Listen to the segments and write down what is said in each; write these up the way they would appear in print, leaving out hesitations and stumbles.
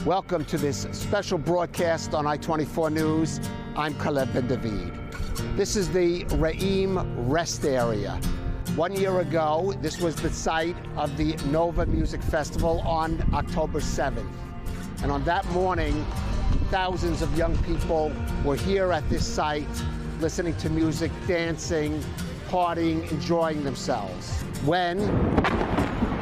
Welcome to this special broadcast on I-24 News. I'm Caleb Ben David. This is the Re'im Rest Area. 1 year ago, this was the site of the Nova Music Festival on October 7th. And on that morning, thousands of young people were here at this site, listening to music, dancing, partying, enjoying themselves. When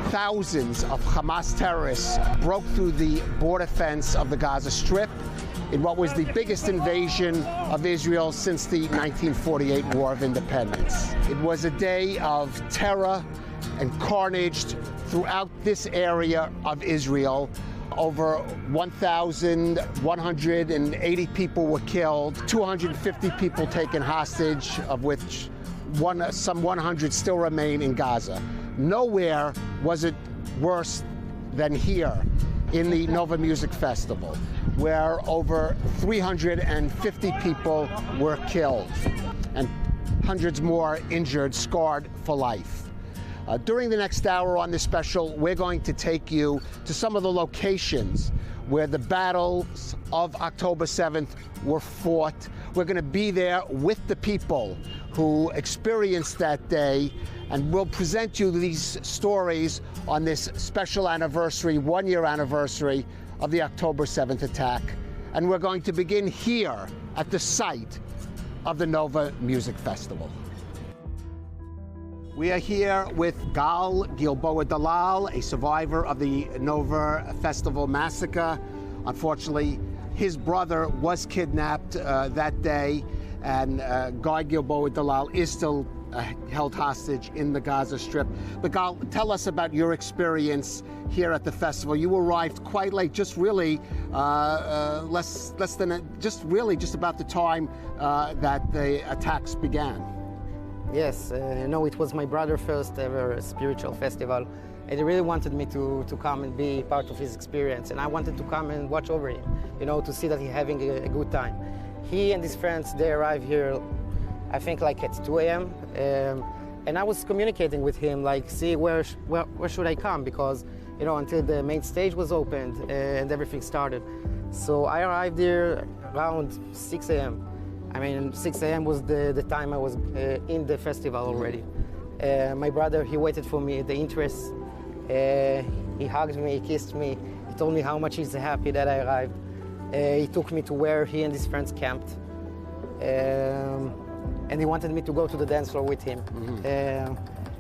thousands of Hamas terrorists broke through the border fence of the Gaza Strip in what was the biggest invasion of Israel since the 1948 War of Independence. It was a day of terror and carnage throughout this area of Israel. Over 1,180 people were killed, 250 people taken hostage, of which some 100 still remain in Gaza. Nowhere was it worse than here in the Nova Music Festival, where over 350 people were killed and hundreds more injured, scarred for life. During the next hour on this special, we're going to take you to some of the locations where the battles of October 7th were fought. We're going to be there with the people who experienced that day, and we'll present you these stories on this special anniversary, 1 year anniversary of the October 7th attack. And we're going to begin here at the site of the Nova Music Festival. We are here with Gal Gilboa Dalal, a survivor of the Nova Festival massacre. Unfortunately, his brother was kidnapped that day, and Guy Gilboa Dalal is still held hostage in the Gaza Strip. But Gal, tell us about your experience here at the festival. You arrived quite late, just really just about the time that the attacks began. Yes, it was my brother's first ever spiritual festival, and he really wanted me to come and be part of his experience, and I wanted to come and watch over him, to see that he's having a good time. He and his friends, they arrived here, I think like at 2 a.m., and I was communicating with him, like, see, where should I come? Because, until the main stage was opened and everything started. So I arrived here around 6 a.m. 6 a.m. was the time I was in the festival already. My brother, he waited for me at the entrance. He hugged me, he kissed me. He told me how much he's happy that I arrived. He took me to where he and his friends camped. And he wanted me to go to the dance floor with him. Mm-hmm.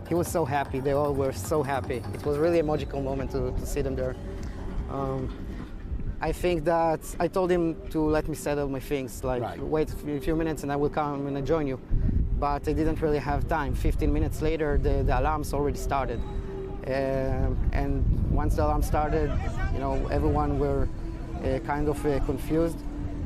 He was so happy, they all were so happy. It was really a magical moment to see them there. I think that I told him to let me settle my things, like right. Wait a few minutes and I will come and join you. But I didn't really have time. 15 minutes later, the alarms already started. And once the alarm started, everyone were kind of confused,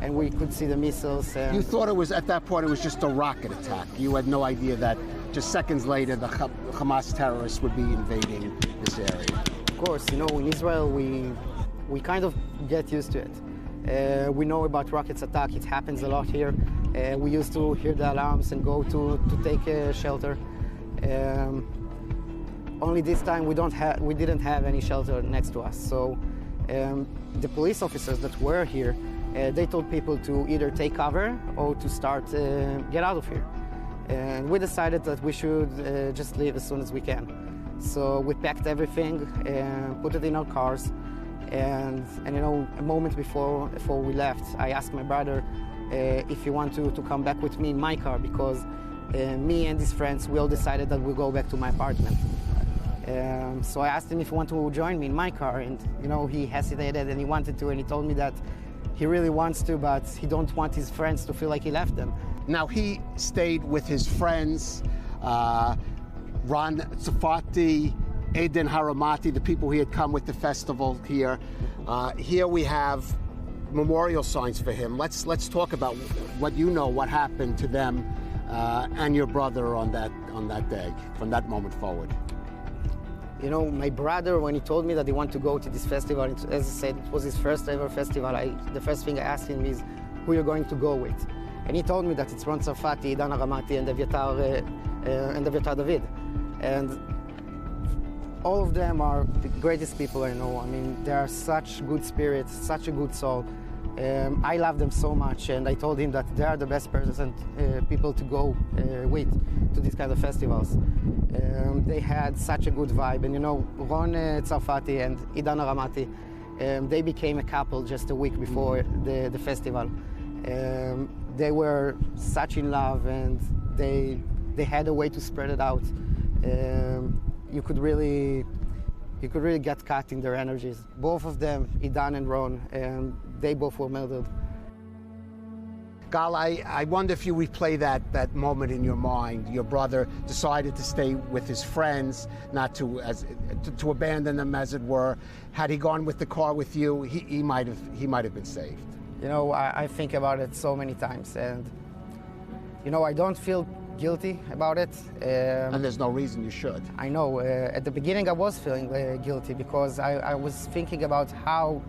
and we could see the missiles. You thought at that point it was just a rocket attack. You had no idea that just seconds later the Hamas terrorists would be invading this area. Of course, in Israel we kind of get used to it. We know about rockets attack. It happens a lot here. We used to hear the alarms and go to take shelter. Only this time we didn't have any shelter next to us. So the police officers that were here, they told people to either take cover or to get out of here. And we decided that we should just leave as soon as we can. So we packed everything and put it in our cars. And a moment before we left, I asked my brother if he wanted to come back with me in my car, because me and his friends, we all decided that we'll go back to my apartment. So I asked him if he wanted to join me in my car, and he hesitated and he wanted to, and he told me that he really wants to, but he don't want his friends to feel like he left them. Now he stayed with his friends, Ron Tzafati, Eden Haramati, the people he had come with the festival here. Here we have memorial signs for him. Let's talk about what happened to them and your brother on that day, from that moment forward. My brother, when he told me that he wanted to go to this festival, as I said, it was his first ever festival. The first thing I asked him is, who you're going to go with? And he told me that it's Ron Tzafati, Eden Haramati, and Aviatar David. And all of them are the greatest people I know. I mean, they are such good spirits, such a good soul. I love them so much, and I told him that they are the best people to go with to these kind of festivals. They had such a good vibe, and you know, Ron Tsarfati and Idan Aramati, they became a couple just a week before the festival. They were such in love, and they had a way to spread it out. You could really get caught in their energies. Both of them, Idan and Ron, they both were murdered. Gal, I wonder if you replay that moment in your mind. Your brother decided to stay with his friends, not to abandon them, as it were. Had he gone with the car with you, he might have been saved. You know, I think about it so many times, and you know, I don't feel guilty about it. And there's no reason you should. I know. At the beginning, I was feeling guilty because I was thinking about how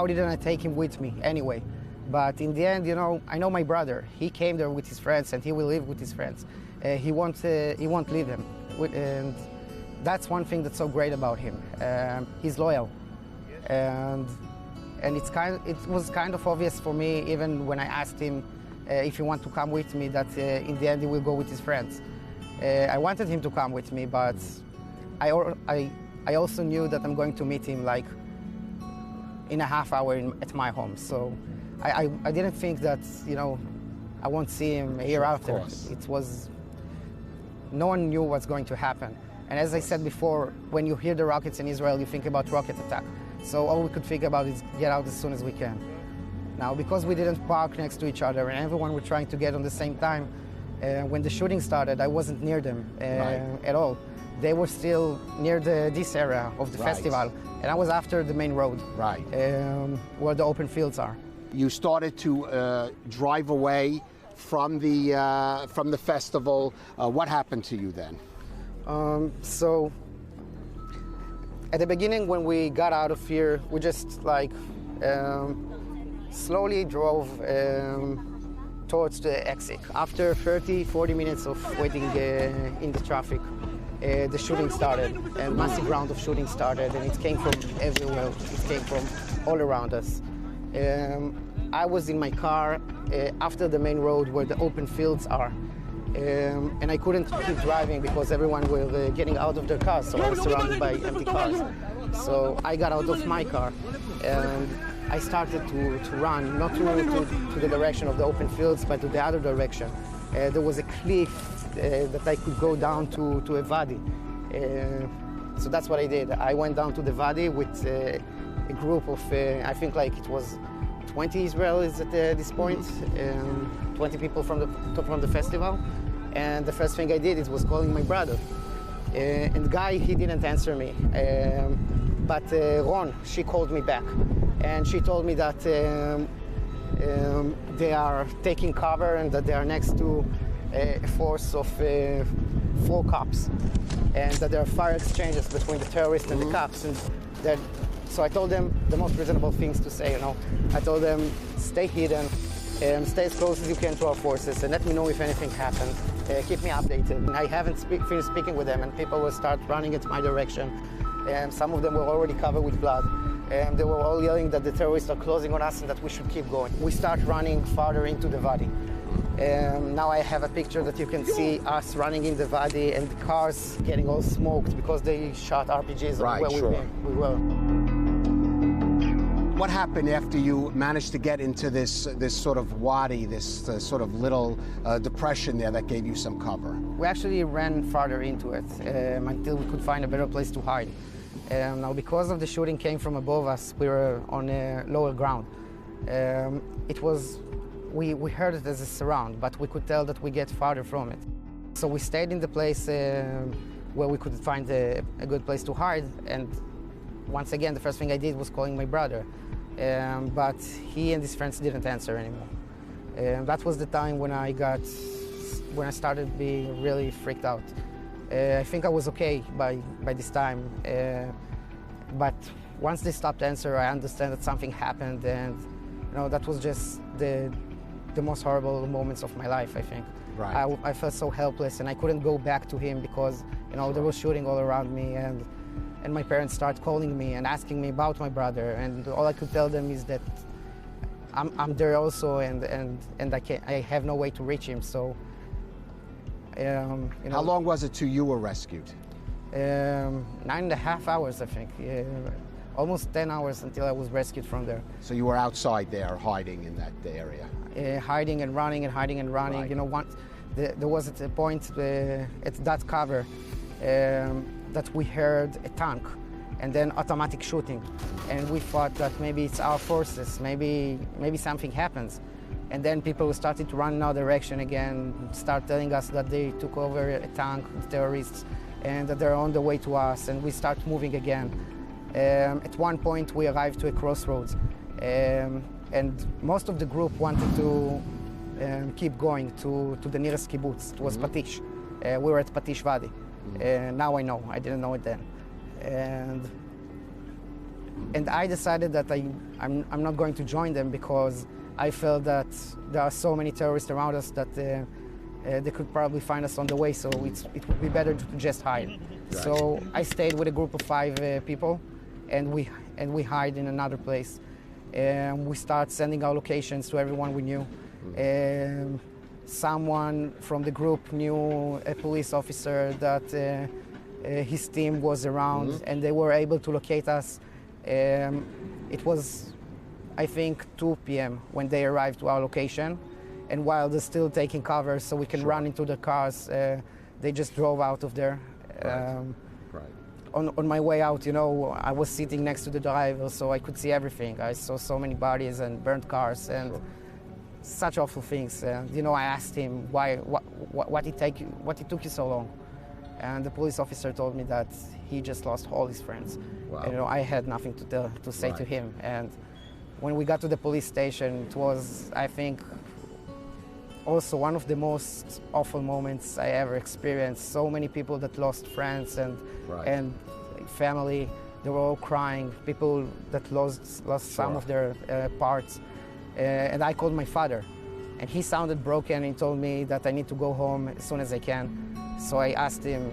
didn't I take him with me anyway. But in the end, you know, I know my brother. He came there with his friends, and he will live with his friends. He won't leave them, and that's one thing that's so great about him. He's loyal, and it was kind of obvious for me even when I asked him if he wanted to come with me, that in the end he will go with his friends. I wanted him to come with me, but I also knew that I'm going to meet him like in a half hour at my home. So I didn't think that, you know, I won't see him a year after. It was, no one knew what's going to happen. And as I said before, when you hear the rockets in Israel, you think about rocket attack. So all we could think about is get out as soon as we can. Now, because we didn't park next to each other and everyone were trying to get on the same time, when the shooting started, I wasn't near them at all. They were still near this area of the festival, and I was after the main road, where the open fields are. You started to drive away from the festival. What happened to you then? So, at the beginning, when we got out of here, we just like slowly drove towards the exit. After 30-40 minutes of waiting in the traffic, the shooting started, a massive round of shooting started, and it came from everywhere. It came from all around us. I was in my car after the main road where the open fields are, and I couldn't keep driving because everyone was getting out of their cars, so I was surrounded by empty cars. So I got out of my car, and I started to run, not to the direction of the open fields, but to the other direction. There was a cliff that I could go down to a wadi. So that's what I did. I went down to the wadi with a group of, I think like it was 20 Israelis at this point, 20 people from the festival. And the first thing I did was calling my brother. And the guy, he didn't answer me. But Ron, she called me back. And she told me that they are taking cover and that they are next to a force of 4 cops, and that there are fire exchanges between the terrorists and the cops. And that, so I told them the most reasonable things to say. You know, I told them stay hidden, stay as close as you can to our forces, and let me know if anything happens. Keep me updated. And I haven't finished speaking with them, and people will start running into my direction. Some of them were already covered with blood. They were all yelling that the terrorists are closing on us and that we should keep going. We start running farther into the wadi. Now I have a picture that you can see us running in the wadi and the cars getting all smoked because they shot RPGs where we were. What happened after you managed to get into this sort of wadi, this sort of little depression there that gave you some cover? We actually ran farther into it until we could find a better place to hide. Now, because of the shooting came from above us, we were on a lower ground. We heard it as a surround, but we could tell that we get farther from it. So we stayed in the place where we could find a good place to hide. And once again, the first thing I did was calling my brother. But he and his friends didn't answer anymore. That was the time when I started being really freaked out. I think I was okay by this time, but once they stopped answering, I understand that something happened, and you know, that was just the most horrible moments of my life, I think. Right. I felt so helpless, and I couldn't go back to him because, you know, there was shooting all around me, and and my parents start calling me and asking me about my brother, and all I could tell them is that I'm there also, and I have no way to reach him. So, How long was it till you were rescued? 9.5 hours, I think. Almost 10 hours until I was rescued from there. So you were outside there, hiding in that area. Hiding and running and hiding and running. Right. You know, there was at a point at that cover that we heard a tank and then automatic shooting, and we thought that maybe it's our forces, maybe something happens, and then people started to run in our direction again, start telling us that they took over a tank, the terrorists, and that they're on the way to us, and we start moving again. At one point we arrived to a crossroads, and most of the group wanted to keep going to the nearest kibbutz. It was Patish. We were at Patish Vadi. Now I know, I didn't know it then. And I decided that I'm not going to join them because I felt that there are so many terrorists around us that they could probably find us on the way, so it would be better to just hide. Right. So I stayed with a group of 5 people, and we hide in another place. And we start sending our locations to everyone we knew. Someone from the group knew a police officer that his team was around, and they were able to locate us. It was, I think, 2 p.m. when they arrived to our location, and while they're still taking cover so we can run into the cars, they just drove out of there. On my way out, you know, I was sitting next to the driver, so I could see everything. I saw so many bodies and burnt cars and such awful things. You know, I asked him what it took you so long, and the police officer told me that he just lost all his friends. Wow. And, you know, I had nothing to say to him. And when we got to the police station, it was, I think, also one of the most awful moments I ever experienced. So many people that lost friends and family, they were all crying. People that lost some of their parts. And I called my father, and he sounded broken. He told me that I need to go home as soon as I can. So I asked him,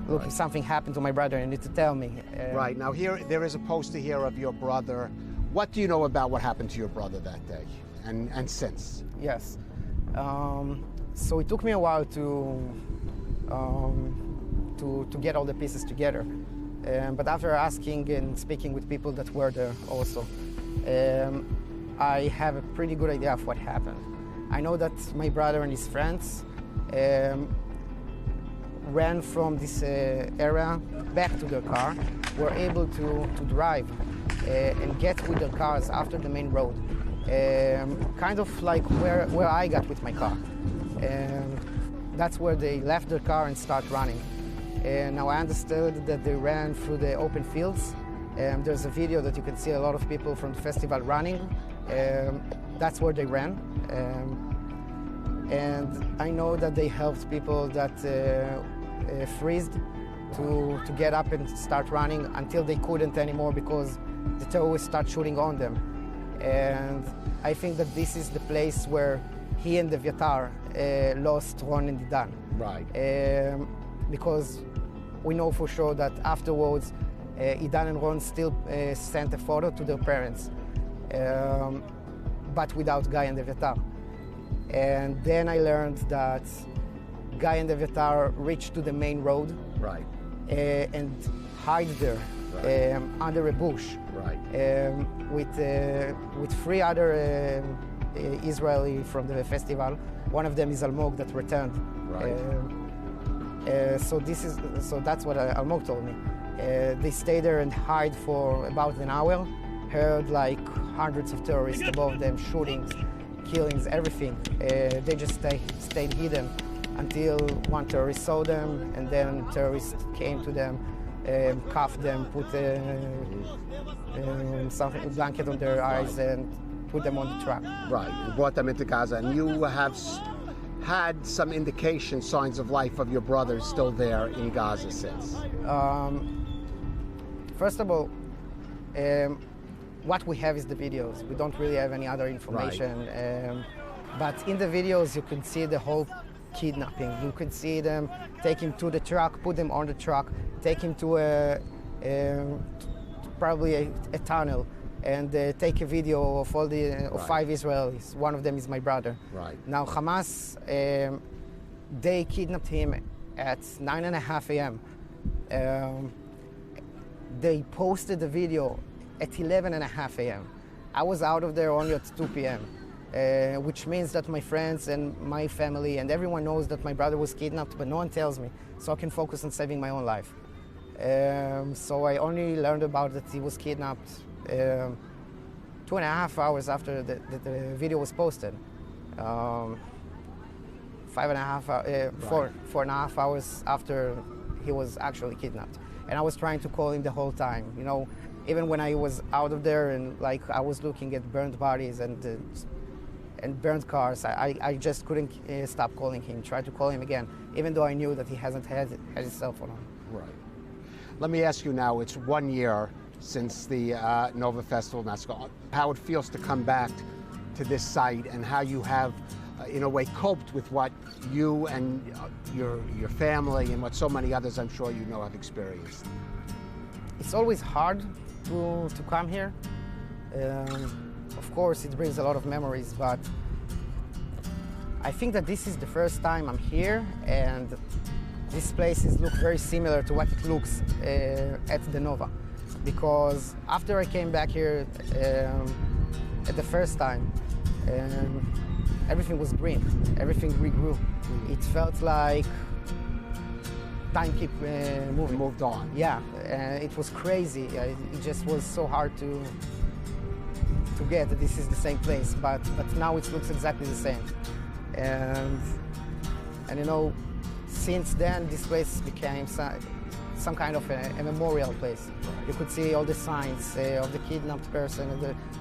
look, if something happened to my brother, you need to tell me. Right, now here, there is a poster here of your brother. What do you know about what happened to your brother that day and since? Yes. So it took me a while to get all the pieces together. But after asking and speaking with people that were there also, I have a pretty good idea of what happened. I know that my brother and his friends ran from this area back to their car, were able to drive and get with their cars after the main road, kind of like where I got with my car. That's where they left their car and start running. Now I understood that they ran through the open fields. There's a video that you can see a lot of people from the festival running. That's where they ran. And I know that they helped people that freezed to get up and start running until they couldn't anymore because the terrorists start shooting on them. And I think that this is the place where he and Eviatar lost Ron and Didan. Right. Because we know for sure that afterwards, Idan and Ron still sent a photo to their parents, but without Guy and Eviatar. And then I learned that Guy and Eviatar reached to the main road, right, and hide there, right, under a bush, right, with 3 other Israeli from the festival. One of them is Almog that returned. Right. So that's what Almog told me. They stayed there and hide for about an hour. Heard like hundreds of terrorists above them, shootings, killings, everything. They just stayed hidden until one terrorist saw them, and then terrorists came to them, cuffed them, put something, a blanket on their eyes, and put them on the truck. Right, you brought them into Gaza, and you have had some indication, signs of life of your brother still there in Gaza since. First of all, what we have is the videos. We don't really have any other information. Right. But in the videos, you can see the whole kidnapping. You can see them take him to the truck, put them on the truck, take him to probably a tunnel, and take a video of all the of 5 Israelis. One of them is my brother. Right. Now Hamas, they kidnapped him at 9:30 a.m. They posted the video at 11:30 a.m. I was out of there only at 2 p.m., which means that my friends and my family and everyone knows that my brother was kidnapped, but no one tells me, so I can focus on saving my own life. So I only learned about that he was kidnapped 2.5 hours after the video was posted. 4.5 hours after he was actually kidnapped. And I was trying to call him the whole time, you know, even when I was out of there and like I was looking at burned bodies and burned cars, I just couldn't stop calling him, tried to call him again, even though I knew that he hasn't had his cell phone on. Right. Let me ask you now, it's 1 year since the Nova Festival massacre, how it feels to come back to this site and how you have, in a way, coped with what you and your family and what so many others I'm sure you know have experienced. It's always hard to come here. Of course, it brings a lot of memories, but I think that this is the first time I'm here, and these places look very similar to what it looks at the Nova. Because after I came back here at the first time, everything was green, everything regrew. It felt like time kept moving. Moved on. Yeah, it was crazy. It just was so hard to get that this is the same place, but now it looks exactly the same. And you know, since then this place became some kind of a memorial place. You could see all the signs of the kidnapped person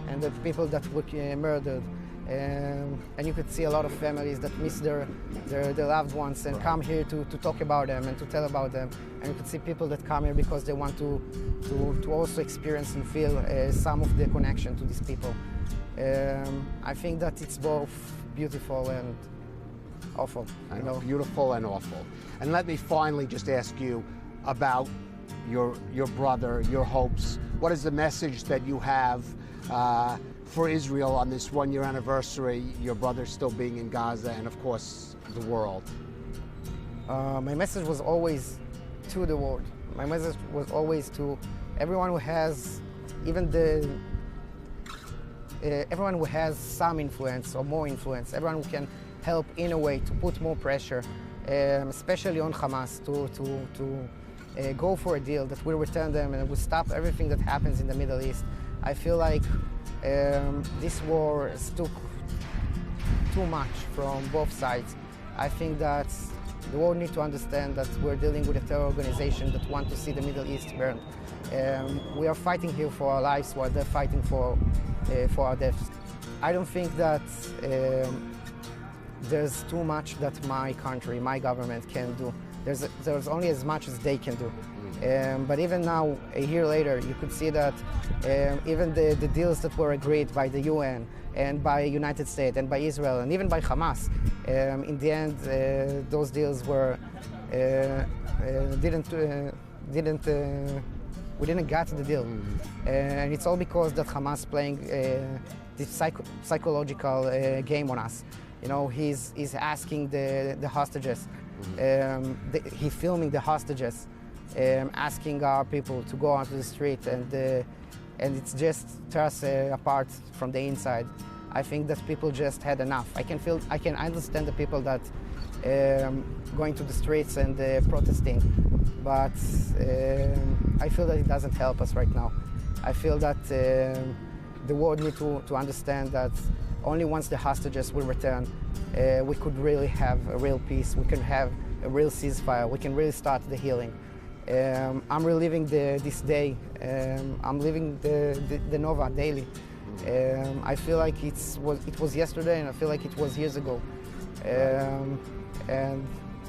and the people that were murdered. And you could see a lot of families that miss their loved ones and come here to talk about them and to tell about them. And you could see people that come here because they want to also experience and feel some of the connection to these people. I think that it's both beautiful and awful. You know, beautiful and awful. And let me finally just ask you about your brother, your hopes. What is the message that you have for Israel on this 1 year anniversary, your brother still being in Gaza, and of course the world? My message was always to the world. My message was always to everyone who has everyone who has some influence or more influence, everyone who can help in a way to put more pressure, especially on Hamas, to go for a deal that will return them and will stop everything that happens in the Middle East. I feel like this war took too much from both sides. I think that the world needs to understand that we're dealing with a terror organization that want to see the Middle East burn. We are fighting here for our lives while they're fighting for our deaths. I don't think that there's too much that my country, my government can do. There's only as much as they can do. But even now, a year later, you could see that even the deals that were agreed by the UN and by United States and by Israel and even by Hamas, in the end, those deals were we didn't get the deal, and it's all because that Hamas playing this psychological game on us. You know, he's asking the hostages. He's filming the hostages, asking our people to go onto the street, and it's just tear us apart from the inside. I think that people just had enough. I can understand the people that going to the streets and protesting, but I feel that it doesn't help us right now. I feel that the world needs to understand that only once the hostages will return, we could really have a real peace. We can have a real ceasefire. We can really start the healing. I'm reliving this day. I'm living the Nova daily. I feel like it was yesterday, and I feel like it was years ago.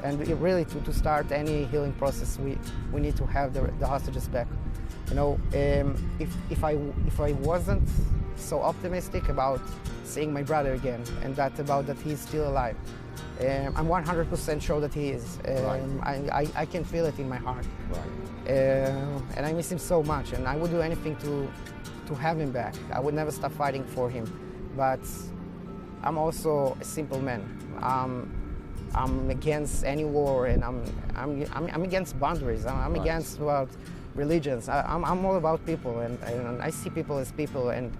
And really, to start any healing process, we need to have the hostages back. You know, if I wasn't so optimistic about seeing my brother again, and that he's still alive. I'm 100% sure that he is. I can feel it in my heart. And I miss him so much, and I would do anything to have him back. I would never stop fighting for him. But I'm also a simple man. I'm against any war, and I'm against boundaries. I'm against religions. I'm all about people, and I see people as people, and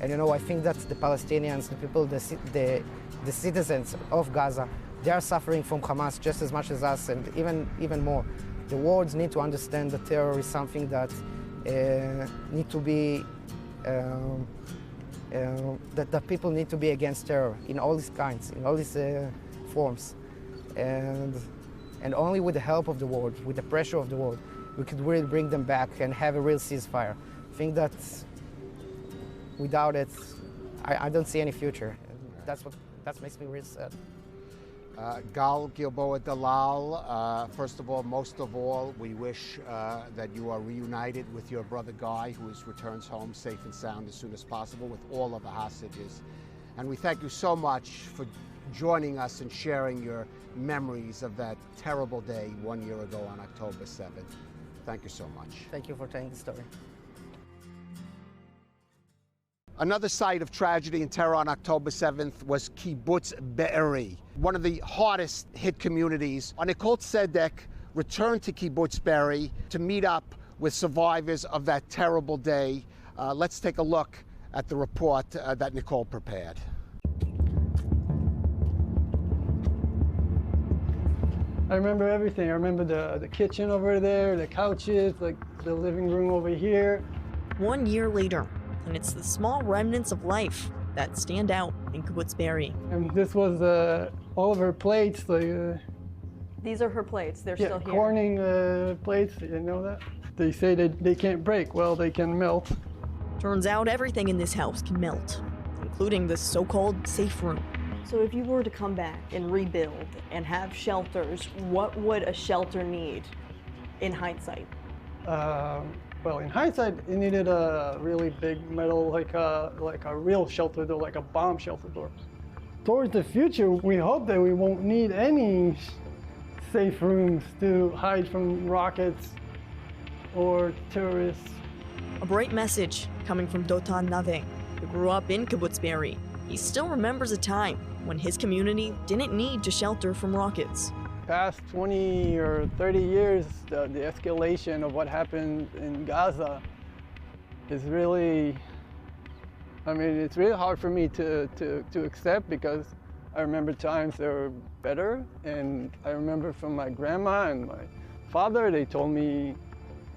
you know, I think that the Palestinians, the people, the citizens of Gaza, they are suffering from Hamas just as much as us, and even more. The world need to understand that terror is something that need to be that people need to be against terror in all these kinds, in all these forms, and only with the help of the world, with the pressure of the world, we could really bring them back and have a real ceasefire. I think that without it, I don't see any future. That makes me real sad. Gal Gilboa Dalal, first of all, most of all, we wish that you are reunited with your brother Guy, who returns home safe and sound as soon as possible with all of the hostages. And we thank you so much for joining us and sharing your memories of that terrible day 1 year ago on October 7th. Thank you so much. Thank you for telling the story. Another site of tragedy and terror on October 7th was Kibbutz Be'eri, one of the hardest hit communities. Nicole Tzedek returned to Kibbutz Be'eri to meet up with survivors of that terrible day. Let's take a look at the report that Nicole prepared. I remember everything. I remember the kitchen over there, the couches, like the living room over here. 1 year later, and it's the small remnants of life that stand out in Kibbutz Be'eri. And this was all of her plates. Like, these are her plates. They're still here. Corning plates. You know that? They say that they can't break. Well, they can melt. Turns out everything in this house can melt, including the so-called safe room. So if you were to come back and rebuild and have shelters, what would a shelter need in hindsight? Well, in hindsight, it needed a really big metal, like a real shelter door, like a bomb shelter door. Towards the future, we hope that we won't need any safe rooms to hide from rockets or terrorists. A bright message coming from Dotan Nave, who grew up in Kibbutz Be'eri. He still remembers a time when his community didn't need to shelter from rockets. Past 20 or 30 years, the escalation of what happened in Gaza is really, I mean, it's really hard for me to accept, because I remember times that were better, and I remember from my grandma and my father, they told me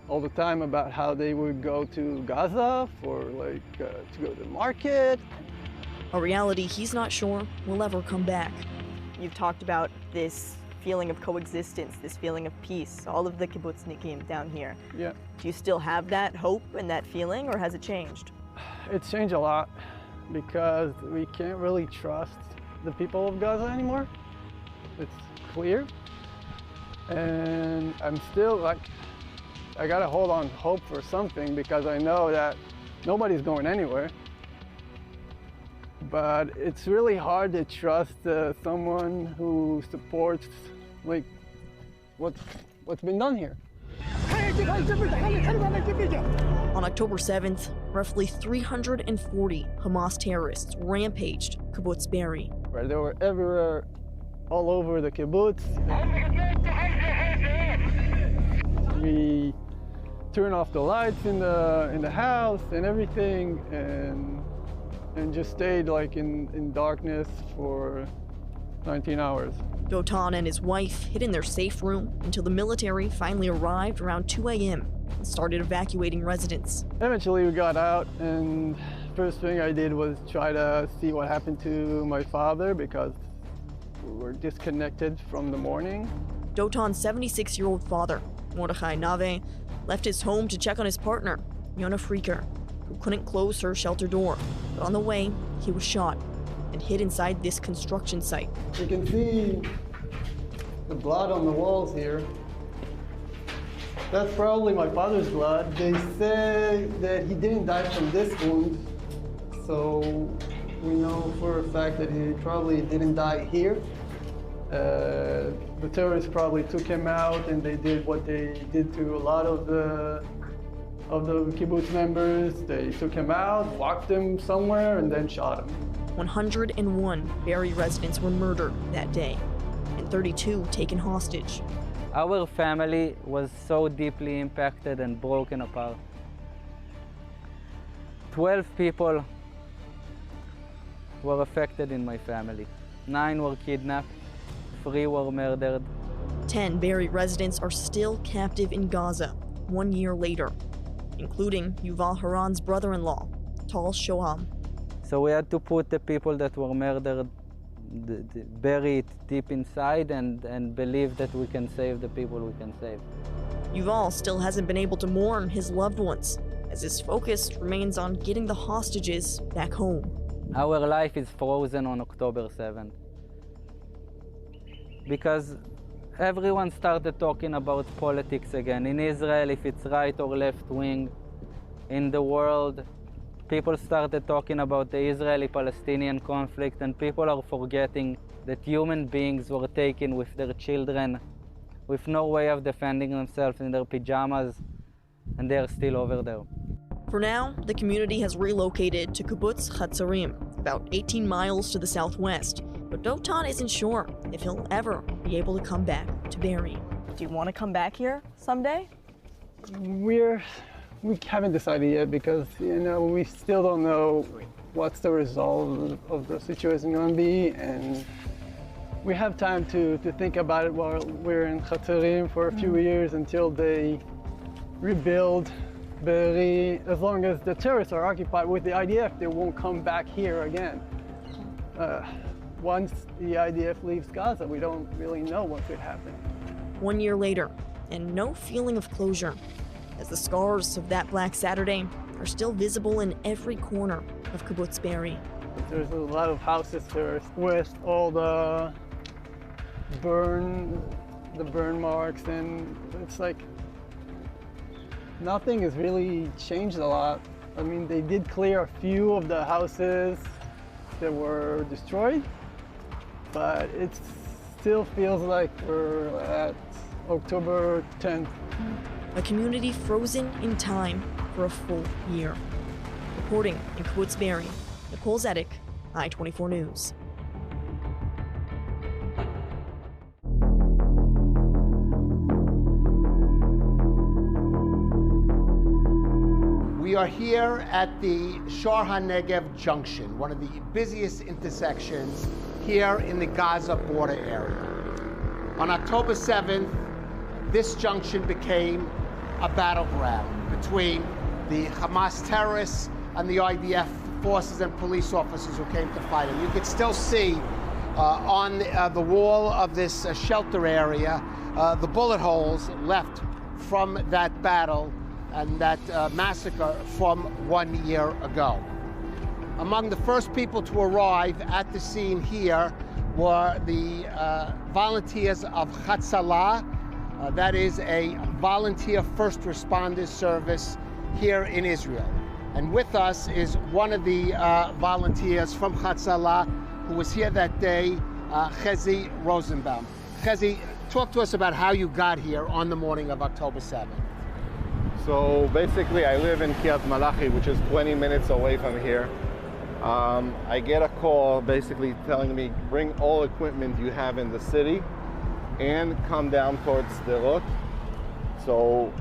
all the time about how they would go to Gaza for to go to the market. A reality he's not sure will ever come back. You've talked about this feeling of coexistence, this feeling of peace, all of the kibbutznikim down here. Yeah. Do you still have that hope and that feeling, or has it changed? It's changed a lot, because we can't really trust the people of Gaza anymore. It's clear. And I'm still I gotta hold on hope for something, because I know that nobody's going anywhere. But it's really hard to trust someone who supports what's been done here. On October 7th, roughly 340 Hamas terrorists rampaged Kibbutz Be'eri. Right, they were everywhere, all over the kibbutz. We turned off the lights in the house and everything, and just stayed in darkness for 19 hours. Dotan and his wife hid in their safe room until the military finally arrived around 2 a.m. and started evacuating residents. Eventually we got out, and first thing I did was try to see what happened to my father, because we were disconnected from the morning. Dotan's 76-year-old father, Mordechai Nave, left his home to check on his partner, Yona Freaker, who couldn't close her shelter door. But on the way, he was shot and hid inside this construction site. You can see the blood on the walls here. That's probably my father's blood. They say that he didn't die from this wound. so we know for a fact that he probably didn't die here. The terrorists probably took him out, and they did what they did to a lot of the kibbutz members. They took him out, walked him somewhere, and then shot him. 101 Be'eri residents were murdered that day, and 32 taken hostage. Our family was so deeply impacted and broken apart. 12 people were affected in my family. 9 were kidnapped, 3 were murdered. 10 Be'eri residents are still captive in Gaza 1 year later, including Yuval Haran's brother-in-law, Tal Shoham. So we had to put the people that were murdered, bury it deep inside, and believe that we can save the people we can save. Yuval still hasn't been able to mourn his loved ones, as his focus remains on getting the hostages back home. Our life is frozen on October 7th. Because everyone started talking about politics again. In Israel, if it's right or left wing. In the world, people started talking about the Israeli-Palestinian conflict, and people are forgetting that human beings were taken with their children, with no way of defending themselves in their pajamas, and they are still over there. For now, the community has relocated to Kibbutz Chatzarim, about 18 miles to the southwest. But Dotan isn't sure if he'll ever be able to come back to Be'eri. Do you want to come back here someday? We haven't decided yet because, we still don't know what's the result of the situation going to be, and we have time to think about it while we're in Chatzarim for a few years until they rebuild Be'eri. As long as the terrorists are occupied with the IDF, they won't come back here again. Once the IDF leaves Gaza, we don't really know what could happen. 1 year later, and no feeling of closure, as the scars of that Black Saturday are still visible in every corner of Kibbutz Be'eri. There's a lot of houses there with all the burn marks, and it's like nothing has really changed a lot. I mean, they did clear a few of the houses that were destroyed, but it still feels like we're at October 10th. A community frozen in time for a full year. Reporting in Kibbutz Be'eri, Nicole Zedek, I-24 News. We are here at the Shor HaNegev Junction, one of the busiest intersections here in the Gaza border area. On October 7th, this junction became a battleground between the Hamas terrorists and the IDF forces and police officers who came to fight them. You can still see on the wall of this shelter area the bullet holes left from that battle and that massacre from 1 year ago. Among the first people to arrive at the scene here were the volunteers of Hatzalah. That is a volunteer first responders service here in Israel. And with us is one of the volunteers from Hatzalah who was here that day, Chezi Rosenbaum. Chezi, talk to us about how you got here on the morning of October 7th. So basically I live in Kiryat Malachi, which is 20 minutes away from here. I get a call basically telling me, bring all equipment you have in the city and come down towards Sderot. So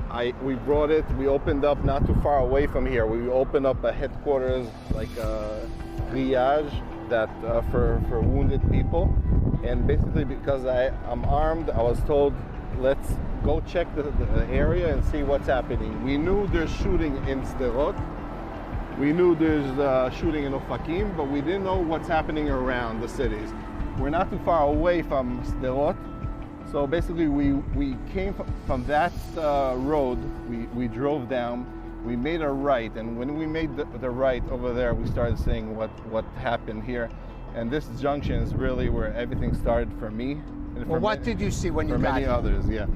we brought it, we opened up not too far away from here. We opened up a headquarters, like a triage that for wounded people. And basically because I'm armed, I was told, let's go check the area and see what's happening. We knew there's shooting in Sderot. We knew there's shooting in Ofakim, but we didn't know what's happening around the cities. We're not too far away from Sderot. So basically we came from that road, we drove down, we made a right, and when we made the right over there, we started seeing what happened here. And this junction is really where everything started for me. And Well, what did you see when you for got many here? others, yeah.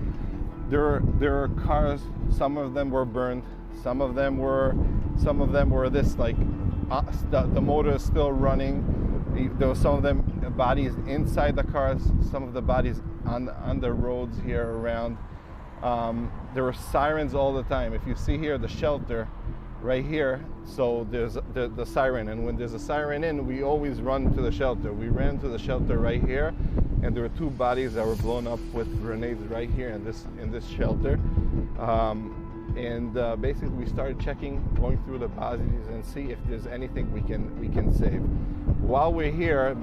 There are cars, some of them were burned, some of them were this like the motor is still running. There were some of them bodies inside the cars, some of the bodies on the roads here around. There were sirens all the time. If you see here the shelter right here, so there's the siren, and when there's a siren in, we always run to the shelter. We ran to the shelter right here, and there were 2 bodies that were blown up with grenades right here in this shelter. Basically we started checking, going through the bodies and see if there's anything we can save. While we're here,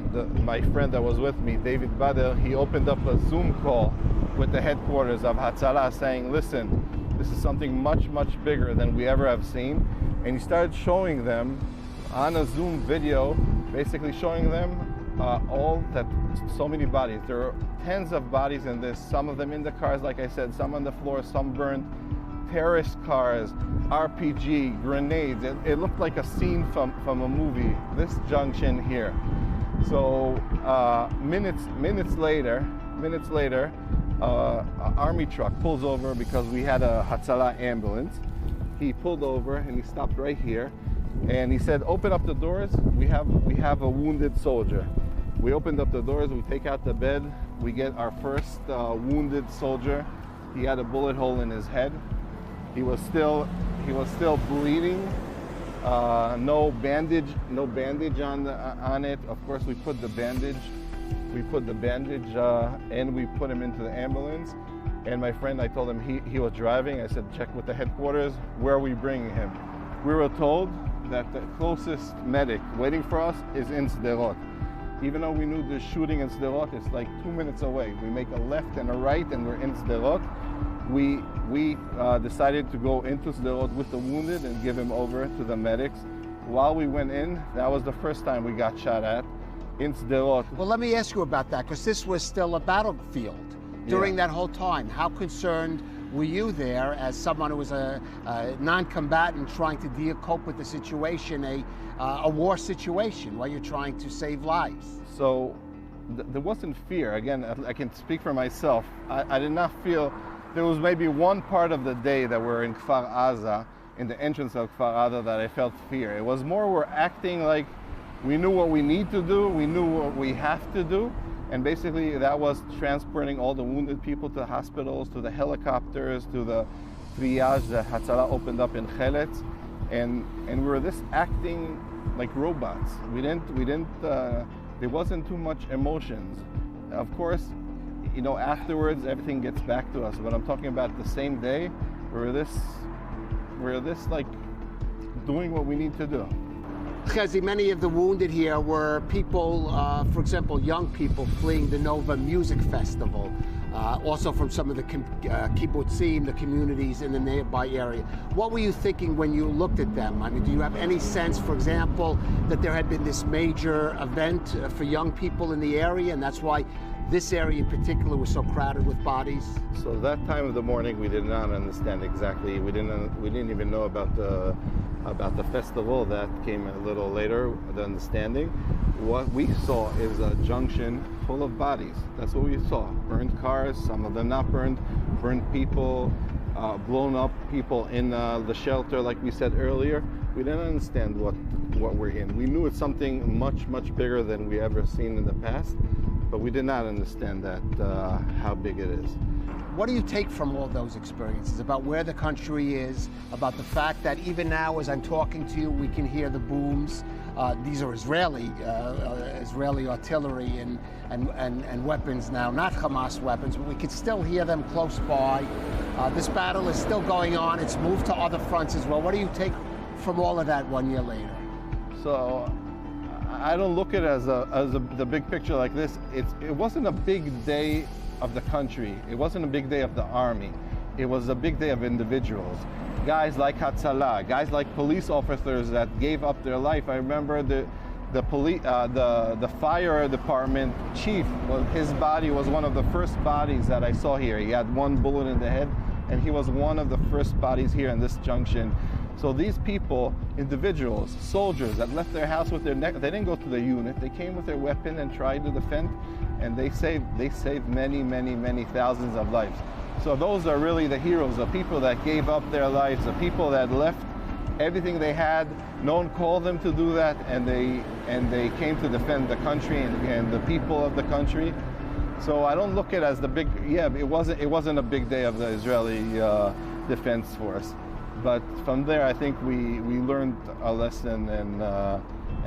my friend that was with me, David Bader, he opened up a Zoom call with the headquarters of Hatzalah saying, listen, this is something much, much bigger than we ever have seen. And he started showing them on a Zoom video, basically showing them so many bodies. There are tens of bodies in this, some of them in the cars, like I said, some on the floor, some burned. Terrorist cars, RPG, grenades. It looked like a scene from a movie, this junction here. So minutes later, an army truck pulls over because we had a Hatzalah ambulance. He pulled over and he stopped right here, and he said, open up the doors, we have a wounded soldier. We opened up the doors, we take out the bed, we get our first wounded soldier. He had a bullet hole in his head. He was still bleeding. No bandage on it. Of course, we put the bandage, and we put him into the ambulance. And my friend, I told him he was driving. I said, check with the headquarters. Where are we bringing him? We were told that the closest medic waiting for us is in Sderot. Even though we knew the shooting in Sderot, it's like 2 minutes away. We make a left and a right, and we're in Sderot. We decided to go into Sderot with the wounded and give him over to the medics. While we went in, that was the first time we got shot at in Sderot. Well, let me ask you about that, because this was still a battlefield during that whole time. How concerned were you there as someone who was a non-combatant trying to cope with the situation, a war situation where you're trying to save lives? So there wasn't fear. Again, I can speak for myself. I did not feel. There was maybe one part of the day that we're in Kfar Aza, in the entrance of Kfar Aza, that I felt fear. It was more we're acting like we knew what we need to do, we knew what we have to do, and basically that was transporting all the wounded people to the hospitals, to the helicopters, to the triage that Hatzalah opened up in Cheletz, and we were just acting like robots. There wasn't too much emotions. Of course, afterwards everything gets back to us, but I'm talking about the same day, we're this like doing what we need to do. Chezi, many of the wounded here were people, for example, young people fleeing the Nova Music Festival, also from some of the kibbutzim, the communities in the nearby area. What were you thinking when you looked at them? I mean, do you have any sense, for example, that there had been this major event for young people in the area, and that's why this area in particular was so crowded with bodies? So that time of the morning, we did not understand exactly. We didn't even know about the festival. That came a little later, the understanding. What we saw is a junction full of bodies. That's what we saw. Burned cars, some of them not burned people, blown up people in the shelter, like we said earlier. We didn't understand what we're in. We knew it's something much, much bigger than we ever seen in the past, but we did not understand that how big it is. What do you take from all those experiences about where the country is, about the fact that even now as I'm talking to you, we can hear the booms? These are Israeli artillery and weapons now, not Hamas weapons, but we can still hear them close by. This battle is still going on. It's moved to other fronts as well. What do you take from all of that 1 year later? So I don't look at it as the big picture like this. It wasn't a big day of the country. It wasn't a big day of the army. It was a big day of individuals. Guys like Hatzalah, guys like police officers that gave up their life. I remember the fire department chief, his body was one of the first bodies that I saw here. He had one bullet in the head, and he was one of the first bodies here in this junction. So these people, individuals, soldiers that left their house with their neck, they didn't go to the unit, they came with their weapon and tried to defend, and they saved many, many, many thousands of lives. So those are really the heroes, the people that gave up their lives, the people that left everything they had. No one called them to do that, and they came to defend the country and the people of the country. So I don't look at it as the big. Yeah, it wasn't a big day of the Israeli Defense Force, but from there I think we learned a lesson,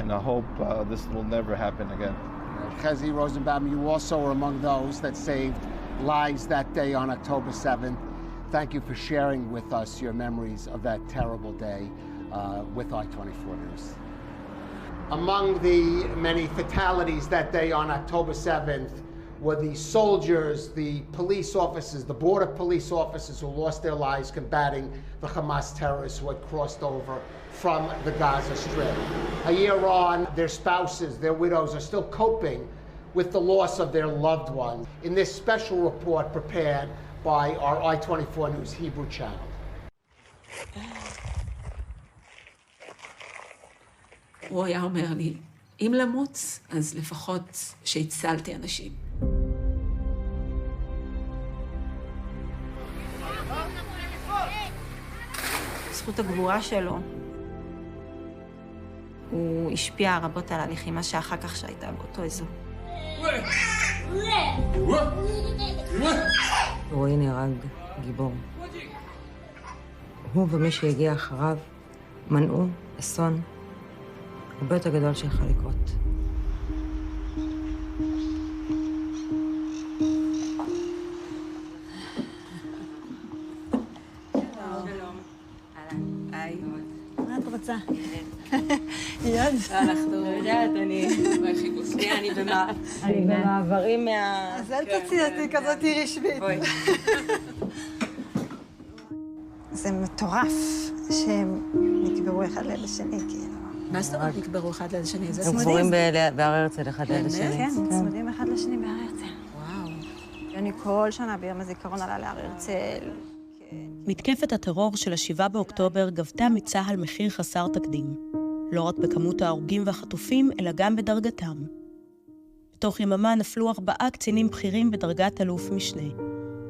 and I hope this will never happen again. Chezi Rosenbaum, you also were among those that saved lives that day on October 7th. Thank you for sharing with us your memories of that terrible day with I-24 News. Among the many fatalities that day on October 7th were the soldiers, the police officers, the border police officers who lost their lives combating the Hamas terrorists who had crossed over from the Gaza Strip. A year on, their spouses, their widows are still coping with the loss of their loved ones. In this special report prepared by our I-24 News Hebrew channel. הוא היה אומר לי, אם למות, אז לפחות שהצלתי אנשים. זכות הגבורה שלו, הוא השפיע רבות על הלחימה שאחר כך שהייתה באותו אזור. רועי נהרג גיבור. הוא ומי שהגיע אחריו מנעו אסון הרבה יותר גדול שיכול לקרות. מה את רוצה? יד. אנחנו... לא יודעת, אני במעברים מה... אז אל תוציא אותי כזאת רשמית. זה מטורף שהם נקברו אחד ליד השני, כאילו. מה זאת אומרת נקברו אחד ליד השני? זה הם קבורים בהר הרצל אחד ליד השני. כן, צמודים אחד לשני בהר הרצל. וואו. אני כל שנה ביום הזיכרון עלה להר הרצל. מתקפת הטרור של 7 באוקטובר גבתה מצה"ל מחיר חסר תקדים. לא רק בכמות ההרוגים והחטופים, אלא גם בדרגתם. בתוך יממה נפלו 4 קצינים בכירים בדרגת אלוף משנה.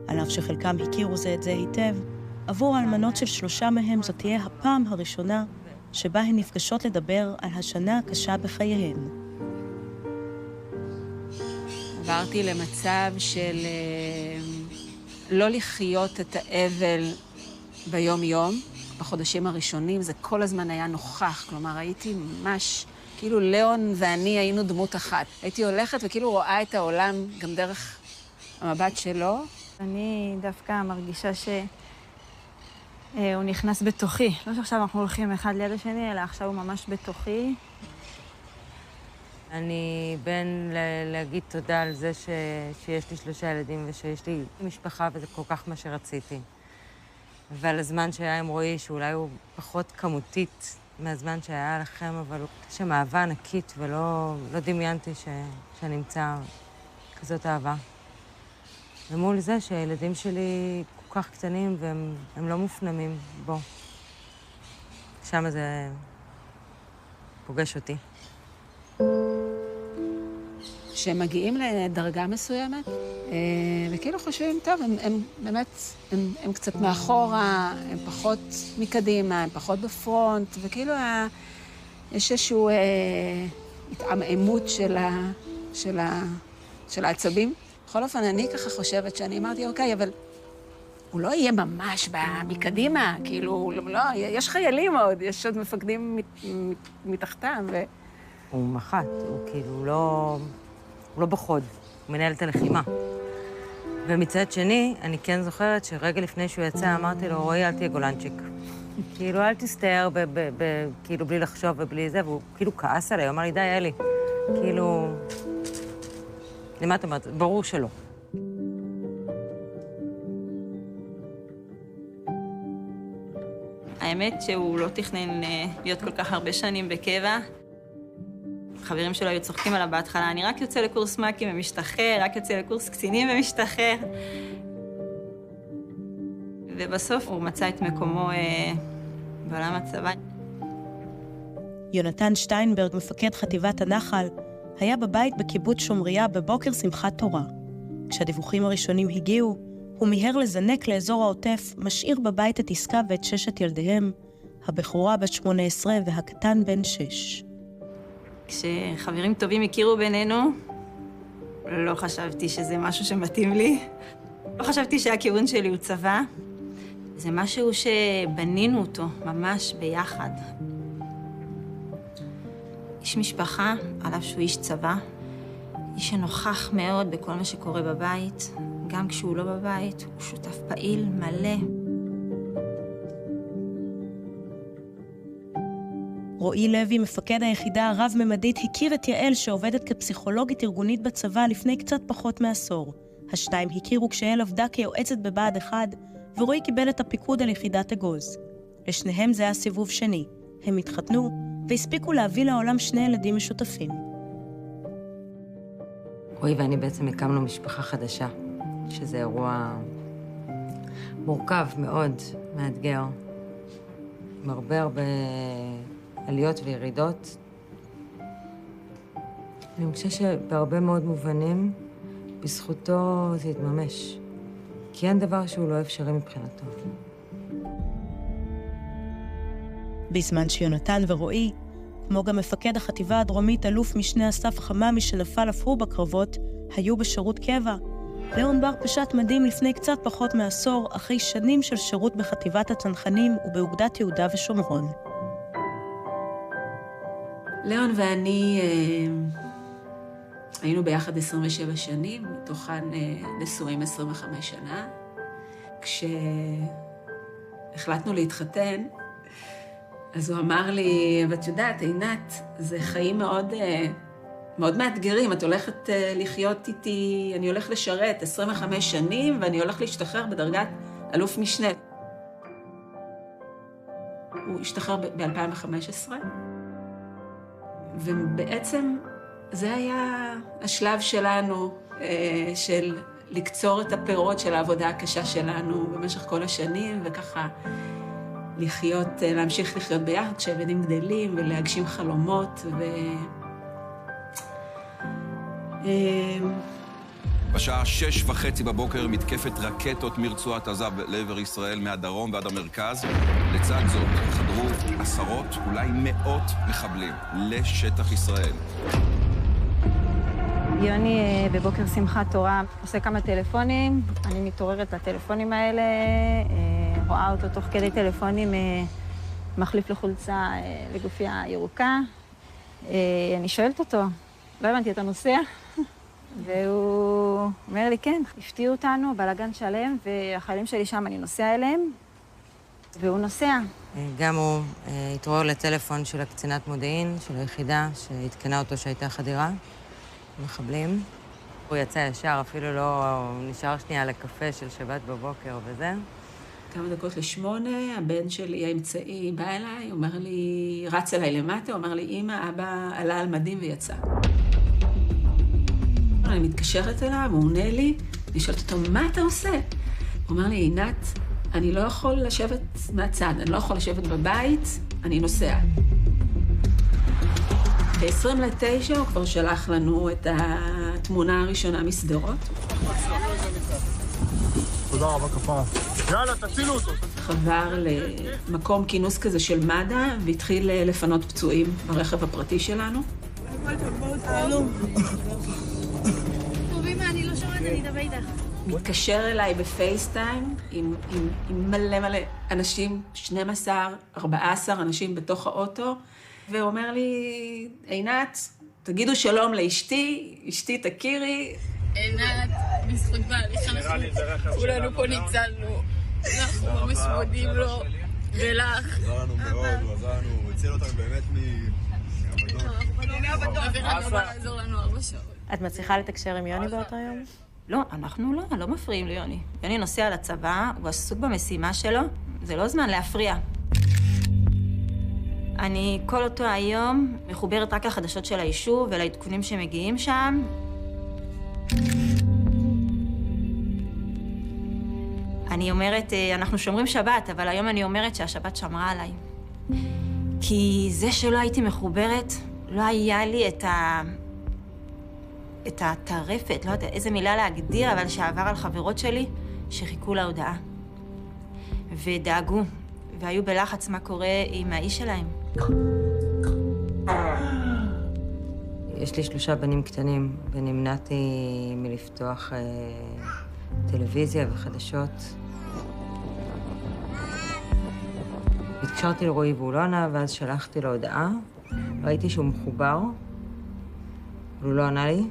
על אף שחלקם הכירו זה את זה היטב, עבור האלמנות של 3 מהם זאת תהיה הפעם הראשונה שבה הן נפגשות לדבר על השנה הקשה בחייהן. עברתי למצב של לא לחיות את האבל ביום-יום. בחודשים הראשונים זה כל הזמן היה נוכח, כלומר הייתי ממש, כאילו ליאון ואני היינו דמות אחת. הייתי הולכת וכאילו רואה את העולם גם דרך המבט שלו. אני דווקא מרגישה שהוא נכנס בתוכי. לא שעכשיו אנחנו הולכים אחד ליד השני, אלא עכשיו הוא ממש בתוכי. אני בין להגיד תודה על זה שיש לי 3 ילדים ושיש לי משפחה, וזה כל כך מה שרציתי. ועל הזמן שהיה עם רועי, שאולי הוא פחות כמותית מהזמן שהיה לכם, אבל הוא שם אהבה ענקית, ולא דמיינתי שנמצא כזאת אהבה. ומול זה שהילדים שלי כל כך קטנים והם לא מופנמים בו. שם זה פוגש אותי. שהם מגיעים לדרגה מסוימת, וכאילו חושבים, טוב, הם באמת, הם קצת מאחורה, הם פחות מקדימה, הם פחות בפרונט, וכאילו יש איזשהו התעמעמות של העצבים. בכל אופן, אני ככה חושבת שאני אמרתי, אוקיי, אבל הוא לא יהיה ממש מקדימה, כאילו, לא, יש חיילים עוד, יש עוד מפקדים מתחתם, הוא מחט, הוא כאילו הוא לא בחוד, הוא מנהל את הלחימה. ומצד שני, אני כן זוכרת שרגע לפני שהוא יצא, אמרתי לו, רועי, אל תהיה גולנצ'יק. כאילו, אל תסתער כאילו בלי לחשוב ובלי זה, והוא כאילו כעס עליי, הוא אמר לי, די, אלי. כאילו, למה את אומרת? ברור שלא. האמת שהוא לא תכנן להיות כל כך הרבה שנים בקבע. חברים שלו היו צוחקים עליו בהתחלה, אני רק יוצא לקורס מקים ומשתחרר, רק יוצא לקורס קצינים ומשתחרר. ובסוף הוא מצא את מקומו בעולם הצבא. יונתן שטיינברג, מפקד חטיבת הנחל, היה בבית בקיבוץ שומריה בבוקר שמחת תורה. כשהדיווחים הראשונים הגיעו, הוא מיהר לזנק לאזור העוטף, משאיר בבית את עסקה ואת 6 ילדיהם, הבחורה בת 18 והקטן בן 6. כשחברים טובים הכירו בינינו, לא חשבתי שזה משהו שמתאים לי. לא חשבתי שהכיוון שלי הוא צבא. זה משהו שבנינו אותו ממש ביחד. איש משפחה, עליו שהוא איש צבא, איש שנוכח מאוד בכל מה שקורה בבית, גם כשהוא לא בבית, הוא שותף פעיל, מלא. רועי לוי, מפקד היחידה הרב-ממדית, הכיר את יעל שעובדת כפסיכולוגית ארגונית בצבא לפני קצת פחות מעשור. השתיים הכירו כשיעל עבדה כיועצת בבה"ד 1, ורועי קיבל את הפיקוד על יחידת אגוז. לשניהם זה היה סיבוב שני. הם התחתנו והספיקו להביא לעולם 2 ילדים משותפים. רועי ואני בעצם הקמנו משפחה חדשה, שזה אירוע מורכב מאוד, מאתגר, עם הרבה עליות וירידות. אני חושבת שבהרבה מאוד מובנים, בזכותו זה יתממש, כי אין דבר שהוא לא אפשרי מבחינתו. בזמן שיונתן ורועי, כמו גם מפקד החטיבה הדרומית, אלוף משנה אסף חממי שנפל אף הוא בקרבות, היו בשירות קבע. ליאון בר פשט מדים לפני קצת פחות מעשור, אחרי שנים של שירות בחטיבת הצנחנים ובאוגדת יהודה ושומרון. ליאון ואני היינו ביחד 27 שנים, מתוכן נשואים 25 שנה. כשהחלטנו להתחתן, אז הוא אמר לי, ואת יודעת, עינת, זה חיים מאוד מאתגרים. את הולכת לחיות איתי, אני הולך לשרת 25 שנים, ואני הולך להשתחרר בדרגת אלוף משנה. הוא השתחרר ב-2015, ובעצם זה היה השלב שלנו, של לקצור את הפירות של העבודה הקשה שלנו במשך כל השנים, וככה להמשיך לחיות ביחד כשהילדים גדלים ולהגשים חלומות בשעה 6:30 בבוקר מתקפת רקטות מרצועת עזה לעבר ישראל מהדרום ועד המרכז. לצד זאת חדרו עשרות, אולי מאות מחבלים לשטח ישראל. יוני בבוקר שמחת תורה עושה כמה טלפונים, אני מתעוררת לטלפונים האלה, רואה אותו תוך כדי טלפונים, מחליף לחולצה לגופייה ירוקה. אני שואלת אותו, לא הבנתי, אתה נוסע? והוא אומר לי, כן, הפתיעו אותנו, בלגן שלם, והחיילים שלי שם, אני נוסע אליהם, והוא נוסע. גם הוא התעורר לטלפון של הקצינת מודיעין, של היחידה, שהתקנה אותו שהייתה חדירה, מחבלים. הוא יצא ישר, אפילו לא נשאר שנייה לקפה של שבת בבוקר וזה. כמה דקות ל8, הבן שלי האמצעי בא אליי, הוא אומר לי, רץ אליי למטה, הוא אומר לי, אמא, אבא עלה על מדים ויצא. אני מתקשרת אליו, הוא עונה לי, אני שואלת אותו, מה אתה עושה? הוא אומר לי, עינת, אני לא יכול לשבת מהצד, אני לא יכול לשבת בבית, אני נוסע. ב-8:50 הוא כבר שלח לנו את התמונה הראשונה מסדרות. תודה רבה כפרה. יאללה, תצילו אותו. חבר למקום כינוס כזה של מד"א, והתחיל לפנות פצועים ברכב הפרטי שלנו. אני לא שומעת, אני אדבר איתך. מתקשר אליי בפייסטיים עם מלא אנשים, 12, 14 אנשים בתוך האוטו, והוא אומר לי, עינת, תגידו שלום לאשתי, אשתי תכירי. עינת, בזכות בעליך אנחנו כולנו פה ניצלנו, אנחנו ממש מודים לו ולך. עזר לנו מאוד, הוא עזר לנו, הוא הציל אותנו באמת מהאבדון. אבירן לא בא לעזור לנו 4 שעות. את מצליחה לתקשר עם יוני באותו יום? לא, אנחנו לא מפריעים ליוני. יוני נוסע לצבא, הוא עסוק במשימה שלו, זה לא זמן להפריע. אני כל אותו היום מחוברת רק לחדשות של היישוב ולעדכונים שמגיעים שם. אני אומרת, אנחנו שומרים שבת, אבל היום אני אומרת שהשבת שמרה עליי. כי זה שלא הייתי מחוברת, לא היה לי את הטרפת, לא יודעת איזה מילה להגדיר, אבל שעבר על חברות שלי שחיכו להודעה. ודאגו, והיו בלחץ מה קורה עם האיש שלהם. יש לי 3 בנים קטנים, ונמנעתי מלפתוח טלוויזיה וחדשות. התקשרתי לרועי והוא לא ענה, ואז שלחתי לו הודעה. ראיתי שהוא מחובר, אבל הוא לא ענה לי,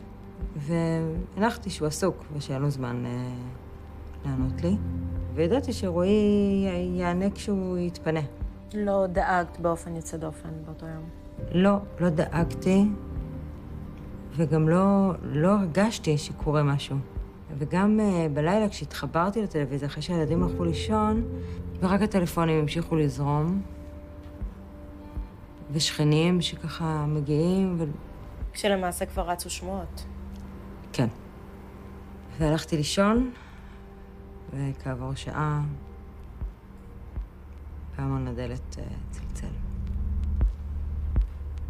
והנחתי שהוא עסוק ושאין לו זמן לענות לי. וידעתי שרועי יענה כשהוא יתפנה. לא דאגת באופן יוצא דופן באותו יום? לא דאגתי, וגם לא הרגשתי שקורה משהו. וגם בלילה כשהתחברתי לטלוויזיה, אחרי שהילדים הלכו לישון, ורק הטלפונים המשיכו לזרום, ושכנים שככה מגיעים כשלמעשה כבר רצו שמועות. כן. והלכתי לישון, וכעבור שעה, פעמון הדלת צלצל.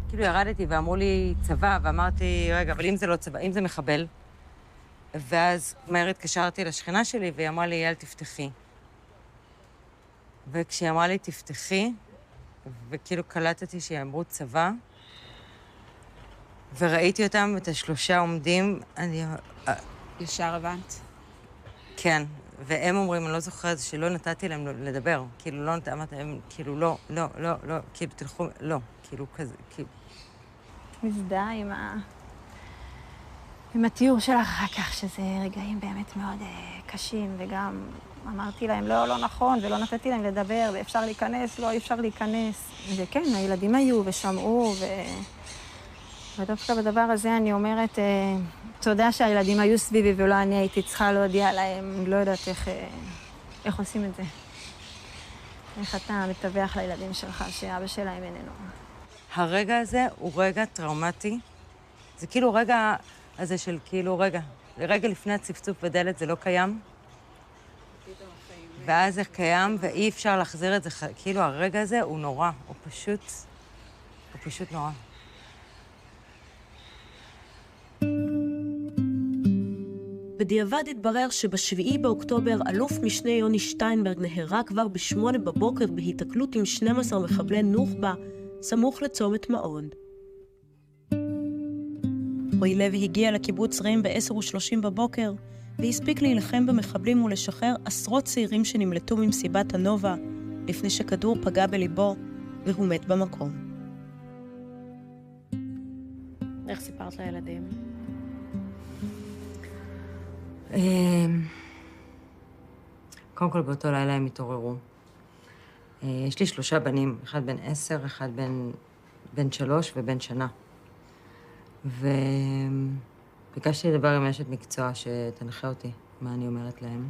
כאילו ירדתי ואמרו לי צבא, ואמרתי, רגע, אבל אם זה לא צבא, אם זה מחבל? ואז מהר התקשרתי לשכנה שלי, והיא אמרה לי, אל תפתחי. וכשהיא אמרה לי, תפתחי, וכאילו קלטתי שאמרו צבא, וראיתי אותם, את ה3 עומדים, אני... ישר הבנת? כן, והם אומרים, אני לא זוכרת, שלא נתתי להם לדבר. כאילו, לא נתתי, אמרתי להם, כאילו, לא, כאילו, תלכו, לא, כאילו, כזה, כאילו. מזדהה עם התיאור שלך אחר כך, שזה רגעים באמת מאוד קשים, וגם אמרתי להם, לא נכון, ולא נתתי להם לדבר, ואפשר להיכנס, לא, אי אפשר להיכנס. וכן, הילדים היו ושמעו, ודווקא בדבר הזה אני אומרת, תודה שהילדים היו סביבי ולא אני הייתי צריכה להודיע להם, לא יודעת איך עושים את זה. איך אתה מתווך לילדים שלך שאבא שלהם איננו. הרגע הזה הוא רגע טראומטי. זה כאילו רגע הזה של כאילו רגע לפני הצפצוף בדלת זה לא קיים. ואז זה קיים ואי אפשר להחזיר את זה, כאילו הרגע הזה הוא נורא, הוא פשוט נורא. בדיעבד התברר שב7 באוקטובר אלוף משנה יוני שטיינברג נהרג כבר ב8 בבוקר בהיתקלות עם 12 מחבלי נוח'בה, סמוך לצומת מעון. רועי לוי הגיע לקיבוץ רעים ב10:30 בבוקר, והספיק להילחם במחבלים ולשחרר עשרות צעירים שנמלטו ממסיבת הנובה, לפני שכדור פגע בליבו, והוא מת במקום. איך סיפרת לילדים? קודם כל באותו לילה הם התעוררו. יש לי 3 בנים, אחד בן 10, אחד בן 3 ובן שנה. וביקשתי לדבר עם אשת מקצוע שתנחה אותי מה אני אומרת להם.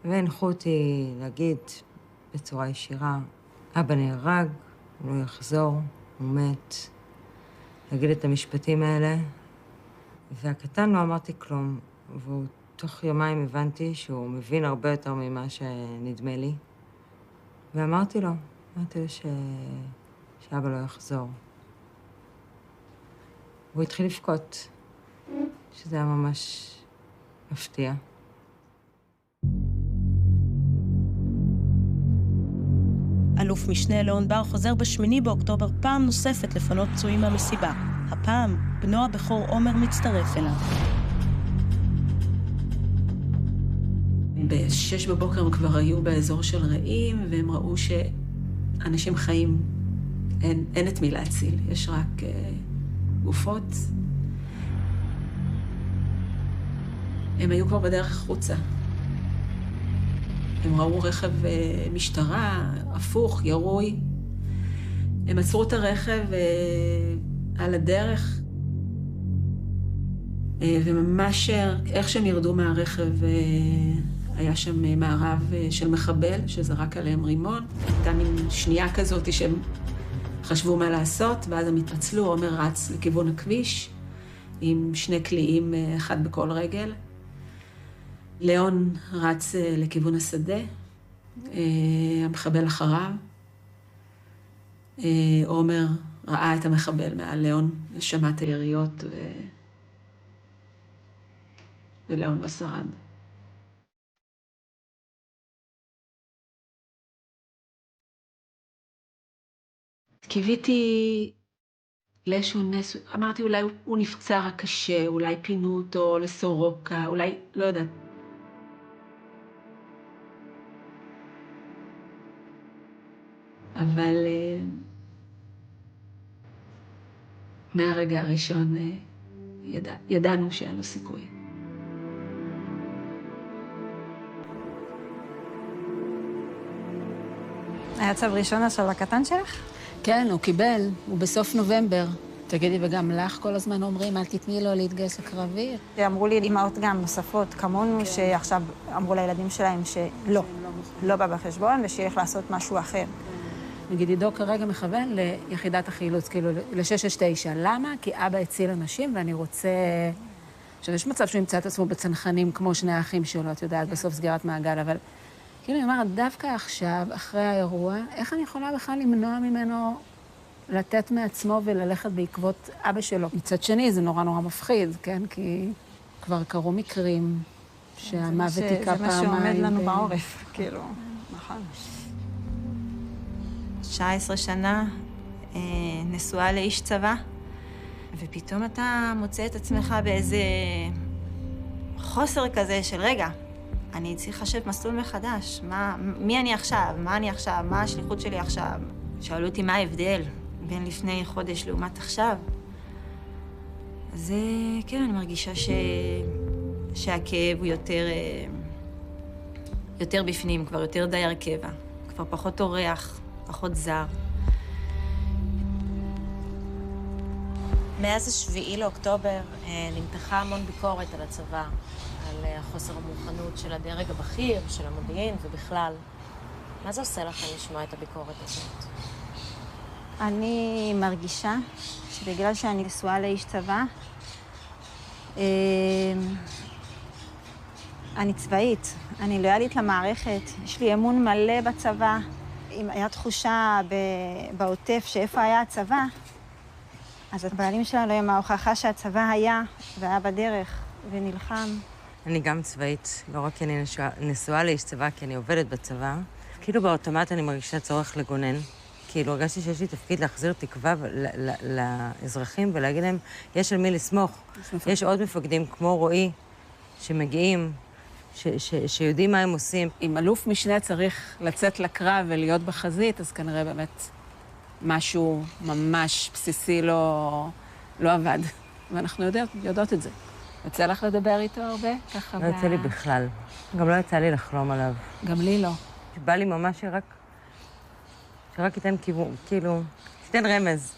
והנחו אותי להגיד בצורה ישירה, אבא נהרג, הוא לא יחזור, הוא מת. להגיד את המשפטים האלה. והקטן לא אמרתי כלום, תוך יומיים הבנתי שהוא מבין הרבה יותר ממה שנדמה לי. ואמרתי לו שאבא לא יחזור. הוא התחיל לבכות, שזה היה ממש מפתיע. אלוף משנה אלון בר חוזר ב8 באוקטובר פעם נוספת לפנות פצועים מהמסיבה. הפעם, בנו הבכור עומר מצטרף אליו. ב6 בבוקר הם כבר היו באזור של רעים, והם ראו שאנשים חיים, אין את מי להציל, יש רק גופות. הם היו כבר בדרך החוצה. הם ראו רכב משטרה, הפוך, ירוי. הם עצרו את הרכב על הדרך, וממש איך שהם ירדו מהרכב, היה שם מערב של מחבל שזרק עליהם רימון. הייתה מין שנייה כזאת שהם חשבו מה לעשות, ואז הם התפצלו, עומר רץ לכיוון הכביש, עם 2 קליעים, אחד בכל רגל. ליאון רץ לכיוון השדה, המחבל אחריו. עומר ראה את המחבל מעל ליאון, שמע את היריות, וליאון לא שרד. קיוויתי לאיזשהו נס, אמרתי אולי הוא נפצע רק קשה, אולי פינו אותו לסורוקה, אולי, לא יודעת. אבל מהרגע הראשון ידענו שאין לו סיכוי. היה צו ראשון של הקטן שלך? כן, הוא קיבל, הוא בסוף נובמבר. תגידי, וגם לך כל הזמן אומרים, אל תתני לו להתגייס לקרבי. אמרו לי אמהות גם נוספות כמונו, כן. שעכשיו אמרו לילדים שלהם שלא, לא בא בחשבון, ושילך לעשות משהו אחר. נגיד, עידו כרגע מכוון ליחידת החילוץ, כאילו ל-669. למה? כי אבא הציל אנשים, ואני רוצה... יש מצב שהוא ימצא את עצמו בצנחנים כמו שני האחים שלו, את יודעת, בסוף סגירת מעגל, אבל... כאילו, אני אומרת, דווקא עכשיו, אחרי האירוע, איך אני יכולה בכלל למנוע ממנו לתת מעצמו וללכת בעקבות אבא שלו? מצד שני, זה נורא נורא מפחיד, כן? כי כבר קרו מקרים שהמוות היכה פעמיים. זה מה שעומד לנו בעורף, כאילו, נכון. 19 שנה, נשואה לאיש צבא, ופתאום אתה מוצא את עצמך באיזה חוסר כזה של רגע. אני צריך לחשב מסלול מחדש. מי אני עכשיו? מה אני עכשיו? מה השליחות שלי עכשיו? שאלו אותי מה ההבדל בין לפני חודש לעומת עכשיו. אז כן, אני מרגישה שהכאב הוא יותר בפנים, כבר יותר דייר קבע. כבר פחות אורח, פחות זר. מאז 7 לאוקטובר נמתחה המון ביקורת על הצבא, על החוסר המוכנות של הדרג הבכיר, של המודיעין ובכלל. מה זה עושה לכם לשמוע את הביקורת הזאת? אני מרגישה שבגלל שאני נשואה לאיש צבא, אני צבאית, אני לויאלית למערכת, יש לי אמון מלא בצבא. אם היה תחושה בעוטף שאיפה היה הצבא, אז הבעלים שלנו הם ההוכחה שהצבא היה והיה בדרך ונלחם. אני גם צבאית, לא רק כי אני נשואה לאיש צבא, כי אני עובדת בצבא. כאילו באוטומט אני מרגישה צורך לגונן. כאילו הרגשתי שיש לי תפקיד להחזיר תקווה לאזרחים ולהגיד להם, יש על מי לסמוך. יש עוד מפקדים כמו רועי שמגיעים, שיודעים מה הם עושים. אם אלוף משנה צריך לצאת לקרב ולהיות בחזית, אז כנראה באמת משהו ממש בסיסי לא עבד. ואנחנו יודעות את זה. יוצא לך לדבר איתו הרבה? ככה לא יוצא לי בכלל. גם לא יצא לי לחלום עליו. גם לי לא. בא לי ממש שרק ייתן כיוון, כאילו, ייתן רמז.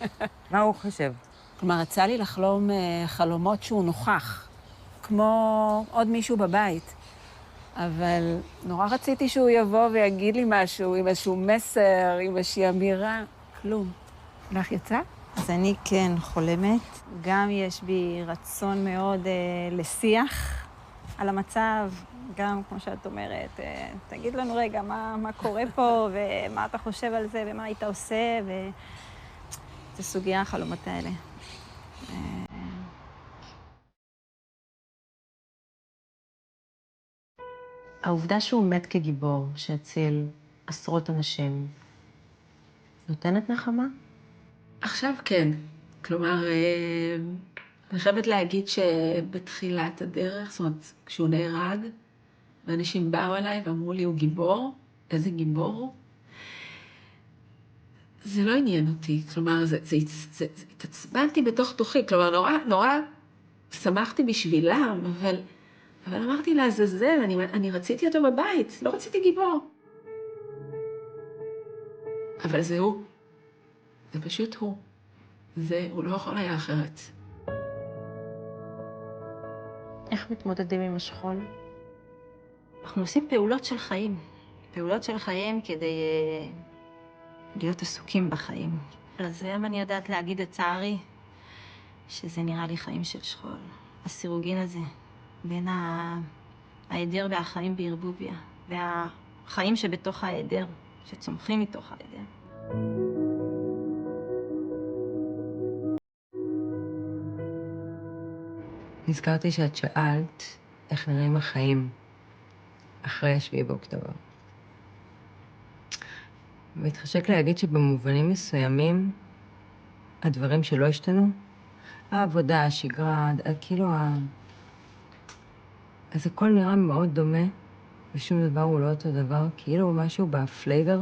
מה הוא חושב? כלומר, יצא לי לחלום חלומות שהוא נוכח, כמו עוד מישהו בבית. אבל נורא רציתי שהוא יבוא ויגיד לי משהו, עם איזשהו מסר, עם איזושהי אמירה. כלום. לך יצא? אז אני כן חולמת. גם יש בי רצון מאוד לשיח על המצב. גם, כמו שאת אומרת, תגיד לנו רגע מה קורה פה, ומה אתה חושב על זה, ומה היית עושה, זו סוגיה החלומות האלה. העובדה שהוא מת כגיבור, שהציל עשרות אנשים, נותנת נחמה? עכשיו כן. כלומר, אני חייבת להגיד שבתחילת הדרך, זאת אומרת, כשהוא נהרג, ואנשים באו אליי ואמרו לי, הוא גיבור? איזה גיבור הוא? זה לא עניין אותי. כלומר, התעצבנתי בתוך תוכי. כלומר, נורא שמחתי בשבילם, אבל אמרתי לעזאזל, אני רציתי אותו בבית, לא רציתי גיבור. אבל זה הוא. זה פשוט הוא. הוא לא יכול היה אחרת. איך מתמודדים עם השכול? אנחנו עושים פעולות של חיים. פעולות של חיים כדי להיות עסוקים בחיים. אז היום אני יודעת להגיד לצערי שזה נראה לי חיים של שכול. הסירוגין הזה בין ההיעדר והחיים בערבוביה, והחיים שבתוך ההיעדר, שצומחים מתוך ההיעדר. נזכרתי שאת שאלת איך נראים החיים אחרי 7 באוקטובר. והתחשק להגיד שבמובנים מסוימים הדברים שלא השתנו, העבודה, השגרה, כאילו אז הכל נראה מאוד דומה, ושום דבר הוא לא אותו דבר, כאילו משהו בפלייבר,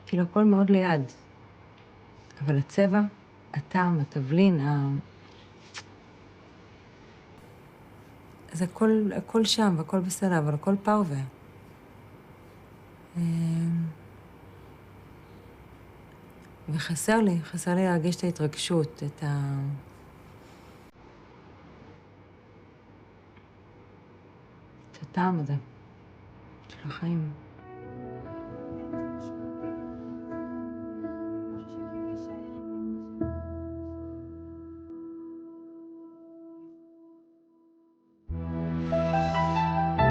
כאילו הכל מאוד ליד. אבל הצבע, הטעם, התבלין, אז הכל שם, והכל בסדר, אבל הכל פרווה. וחסר לי להרגיש את ההתרגשות, את הטעם הזה של החיים.